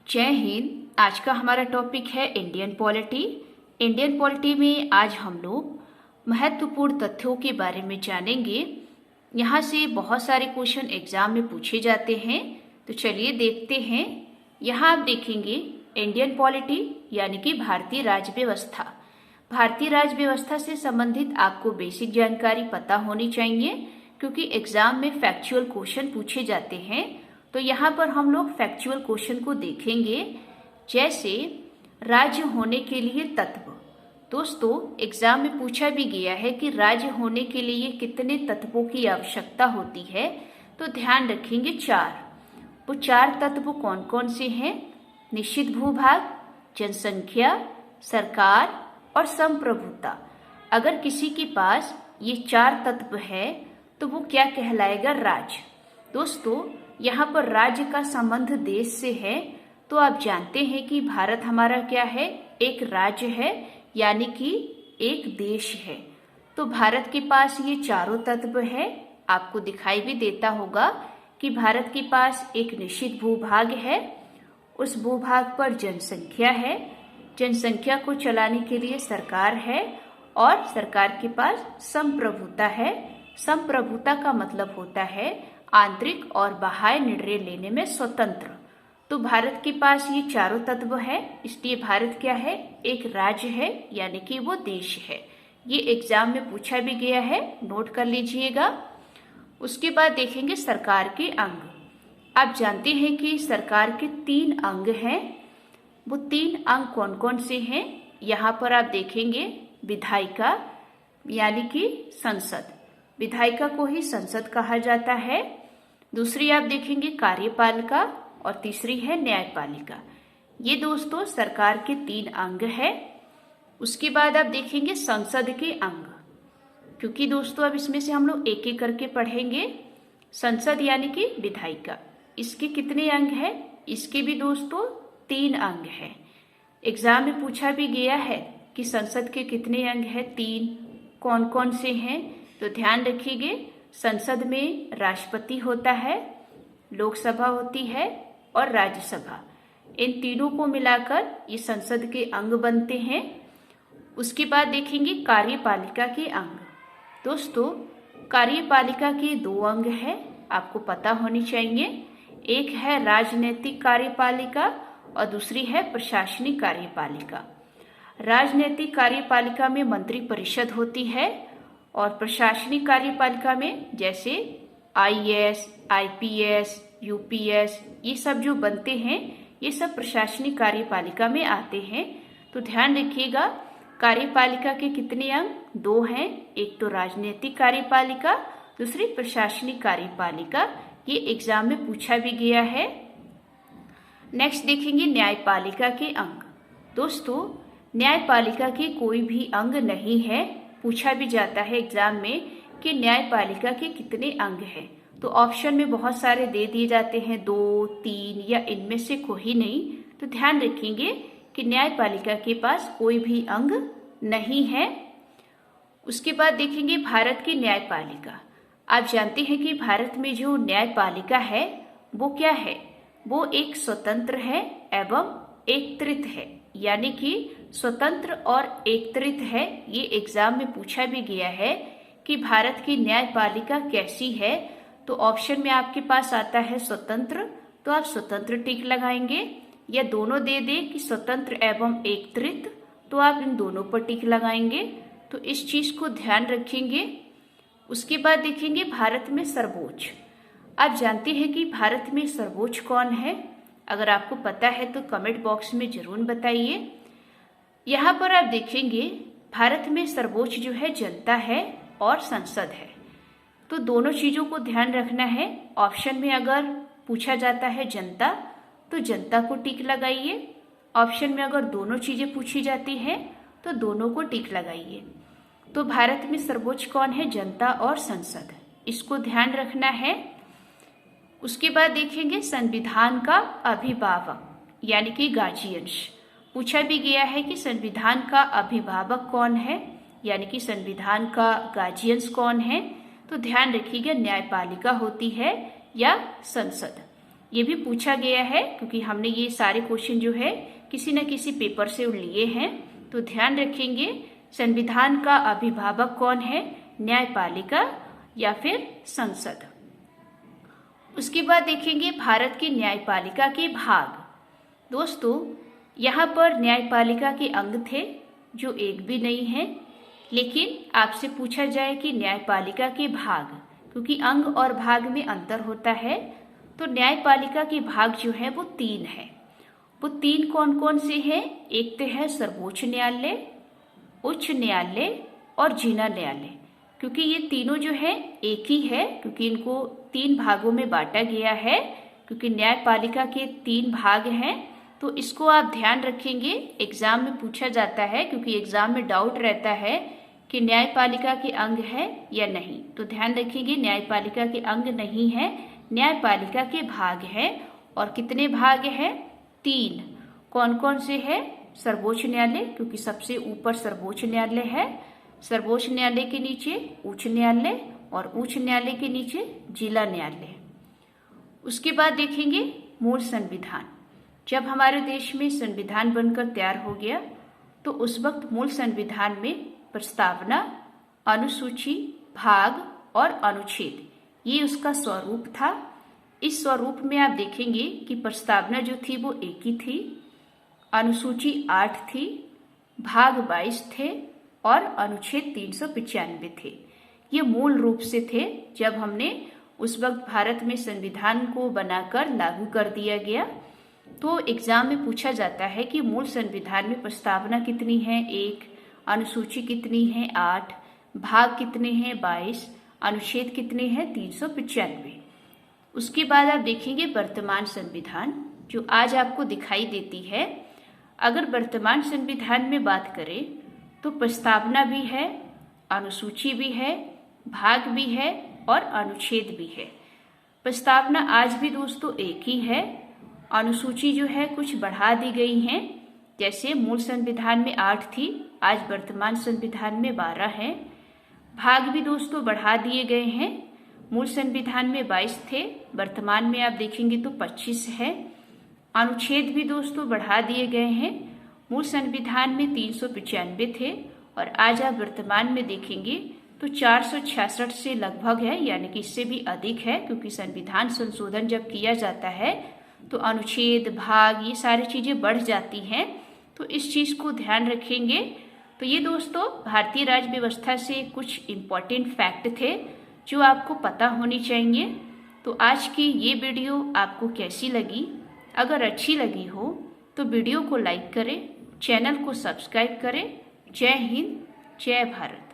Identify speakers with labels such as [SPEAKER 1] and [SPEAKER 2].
[SPEAKER 1] जय हिंद। आज का हमारा टॉपिक है इंडियन पॉलिटी। इंडियन पॉलिटी में आज हम लोग महत्वपूर्ण तथ्यों के बारे में जानेंगे। यहाँ से बहुत सारे क्वेश्चन एग्जाम में पूछे जाते हैं, तो चलिए देखते हैं। यहाँ आप देखेंगे इंडियन पॉलिटी यानी कि भारतीय राज्य व्यवस्था। भारतीय राज्य व्यवस्था से संबंधित आपको बेसिक जानकारी पता होनी चाहिए, क्योंकि एग्जाम में फैक्चुअल क्वेश्चन पूछे जाते हैं। तो यहाँ पर हम लोग फैक्चुअल क्वेश्चन को देखेंगे, जैसे राज्य होने के लिए तत्व। दोस्तों, एग्जाम में पूछा भी गया है कि राज्य होने के लिए कितने तत्वों की आवश्यकता होती है, तो ध्यान रखेंगे 4। वो 4 तत्व कौन कौन से हैं? निश्चित भूभाग, जनसंख्या, सरकार और संप्रभुता। अगर किसी के पास ये 4 तत्व है तो वो क्या कहलाएगा? राज्य। दोस्तों, यहाँ पर राज्य का संबंध देश से है, तो आप जानते हैं कि भारत हमारा क्या है? एक राज्य है, यानी कि एक देश है। तो भारत के पास ये चारों तत्व है। आपको दिखाई भी देता होगा कि भारत के पास एक निश्चित भूभाग है, उस भूभाग पर जनसंख्या है, जनसंख्या को चलाने के लिए सरकार है, और सरकार के पास संप्रभुता है। संप्रभुता का मतलब होता है आंतरिक और बाह्य निर्णय लेने में स्वतंत्र। तो भारत के पास ये चारों तत्व है, इसलिए भारत क्या है? एक राज्य है, यानी कि वो देश है। ये एग्जाम में पूछा भी गया है, नोट कर लीजिएगा। उसके बाद देखेंगे सरकार के अंग। आप जानते हैं कि सरकार के 3 अंग हैं। वो 3 अंग कौन कौन से हैं? यहाँ पर आप देखेंगे विधायिका यानी कि संसद। विधायिका को ही संसद कहा जाता है। दूसरी आप देखेंगे कार्यपालिका, और तीसरी है न्यायपालिका। ये दोस्तों सरकार के 3 अंग है। उसके बाद आप देखेंगे संसद के अंग, क्योंकि दोस्तों अब इसमें से हम लोग एक एक करके पढ़ेंगे। संसद यानी कि विधायिका, इसके कितने अंग है? इसके भी दोस्तों 3 अंग है। एग्जाम में पूछा भी गया है कि संसद के कितने अंग है? 3। कौन कौन से हैं? तो ध्यान रखिए, संसद में राष्ट्रपति होता है, लोकसभा होती है और राज्यसभा। इन तीनों को मिलाकर ये संसद के अंग बनते हैं। उसके बाद देखेंगे कार्यपालिका के अंग। दोस्तों, कार्यपालिका के 2 अंग हैं, आपको पता होनी चाहिए। एक है राजनीतिक कार्यपालिका और दूसरी है प्रशासनिक कार्यपालिका। राजनीतिक कार्यपालिका में मंत्रिपरिषद होती है, और प्रशासनिक कार्यपालिका में जैसे IAS, IPS, UPS, ये सब जो बनते हैं, ये सब प्रशासनिक कार्यपालिका में आते हैं। तो ध्यान रखिएगा, कार्यपालिका के कितने अंग? 2 हैं। एक तो राजनीतिक कार्यपालिका, दूसरी प्रशासनिक कार्यपालिका। ये एग्जाम में पूछा भी गया है। नेक्स्ट देखेंगे न्यायपालिका के अंग। दोस्तों, न्यायपालिका के कोई भी अंग नहीं है। पूछा भी जाता है एग्जाम में कि न्यायपालिका के कितने अंग हैं, तो ऑप्शन में बहुत सारे दे दिए जाते हैं, 2, 3 या इनमें से कोई नहीं। तो ध्यान रखेंगे कि न्यायपालिका के पास कोई भी अंग नहीं है। उसके बाद देखेंगे भारत की न्यायपालिका। आप जानते हैं कि भारत में जो न्यायपालिका है वो क्या है? वो एक स्वतंत्र है एवं एकत्रित है, यानी कि स्वतंत्र और एकत्रित है। ये एग्जाम में पूछा भी गया है कि भारत की न्यायपालिका कैसी है, तो ऑप्शन में आपके पास आता है स्वतंत्र, तो आप स्वतंत्र टिक लगाएंगे, या दोनों दे दे कि स्वतंत्र एवं एकत्रित, तो आप इन दोनों पर टिक लगाएंगे। तो इस चीज को ध्यान रखेंगे। उसके बाद देखेंगे भारत में सर्वोच्च। आप जानते हैं कि भारत में सर्वोच्च कौन है? अगर आपको पता है तो कमेंट बॉक्स में जरूर बताइए। यहाँ पर आप देखेंगे भारत में सर्वोच्च जो है जनता है और संसद है। तो दोनों चीजों को ध्यान रखना है। ऑप्शन में अगर पूछा जाता है जनता, तो जनता को टिक लगाइए। ऑप्शन में अगर दोनों चीजें पूछी जाती हैं तो दोनों को टिक लगाइए। तो भारत में सर्वोच्च कौन है? जनता और संसद, इसको ध्यान रखना है। उसके बाद देखेंगे संविधान का अभिभावक यानी कि गार्जियंस। पूछा भी गया है कि संविधान का अभिभावक कौन है, यानी कि संविधान का गार्जियंस कौन है। तो ध्यान रखिएगा, न्यायपालिका होती है या संसद। ये भी पूछा गया है क्योंकि हमने ये सारे क्वेश्चन जो है किसी न किसी पेपर से लिए हैं। तो ध्यान रखेंगे, संविधान का अभिभावक कौन है, न्यायपालिका या फिर संसद। उसके बाद देखेंगे भारत की न्यायपालिका के भाग। दोस्तों, यहाँ पर न्यायपालिका के अंग थे जो एक भी नहीं है, लेकिन आपसे पूछा जाए कि न्यायपालिका के भाग, क्योंकि अंग और भाग में अंतर होता है, तो न्यायपालिका के भाग जो है वो 3 है। वो 3 कौन कौन से हैं? एक तो है सर्वोच्च न्यायालय, उच्च न्यायालय और जिला न्यायालय। क्योंकि ये तीनों जो है एक ही है, क्योंकि इनको 3 भागों में बांटा गया है, क्योंकि न्यायपालिका के 3 भाग हैं। तो इसको आप ध्यान रखेंगे, एग्जाम में पूछा जाता है, क्योंकि एग्जाम में डाउट रहता है कि न्यायपालिका के अंग है या नहीं। तो ध्यान रखिएगा, न्यायपालिका के अंग नहीं है, न्यायपालिका के भाग है। और कितने भाग हैं? 3। कौन कौन से है? सर्वोच्च न्यायालय, क्योंकि सबसे ऊपर सर्वोच्च न्यायालय है, सर्वोच्च न्यायालय के नीचे उच्च न्यायालय और उच्च न्यायालय के नीचे जिला न्यायालय। उसके बाद देखेंगे मूल संविधान। जब हमारे देश में संविधान बनकर तैयार हो गया तो उस वक्त मूल संविधान में प्रस्तावना, अनुसूची, भाग और अनुच्छेद, ये उसका स्वरूप था। इस स्वरूप में आप देखेंगे कि प्रस्तावना जो थी वो एक ही थी, अनुसूची 8 थी, भाग 22 थे और अनुच्छेद 395 थे। ये मूल रूप से थे जब हमने उस वक्त भारत में संविधान को बनाकर लागू कर दिया गया। तो एग्जाम में पूछा जाता है कि मूल संविधान में प्रस्तावना कितनी है? 1, अनुसूची कितनी है? 8, भाग कितने हैं? 22, अनुच्छेद कितने हैं? 395। उसके बाद आप देखेंगे वर्तमान संविधान जो आज आपको दिखाई देती है। अगर वर्तमान संविधान में बात करें तो प्रस्तावना भी है, अनुसूची भी है, भाग भी है और अनुच्छेद भी है। प्रस्तावना आज भी दोस्तों एक ही है। अनुसूची जो है कुछ बढ़ा दी गई हैं, जैसे मूल संविधान में 8 थी, आज वर्तमान संविधान में 12 है। भाग भी दोस्तों बढ़ा दिए गए हैं, मूल संविधान में 22 थे, वर्तमान में आप देखेंगे तो 25 है। अनुच्छेद भी दोस्तों बढ़ा दिए गए हैं, मूल संविधान में 395 थे और आज आप वर्तमान में देखेंगे तो 466 से लगभग है, यानी कि इससे भी अधिक है, क्योंकि संविधान संशोधन जब किया जाता है तो अनुच्छेद, भाग, ये सारी चीजें बढ़ जाती हैं। तो इस चीज को ध्यान रखेंगे। तो ये दोस्तों भारतीय राज्य व्यवस्था से कुछ इम्पोर्टेंट फैक्ट थे जो आपको पता होनी चाहिए। तो आज की ये वीडियो आपको कैसी लगी? अगर अच्छी लगी हो तो वीडियो को लाइक करें, चैनल को सब्सक्राइब करें। जय हिंद, जय भारत।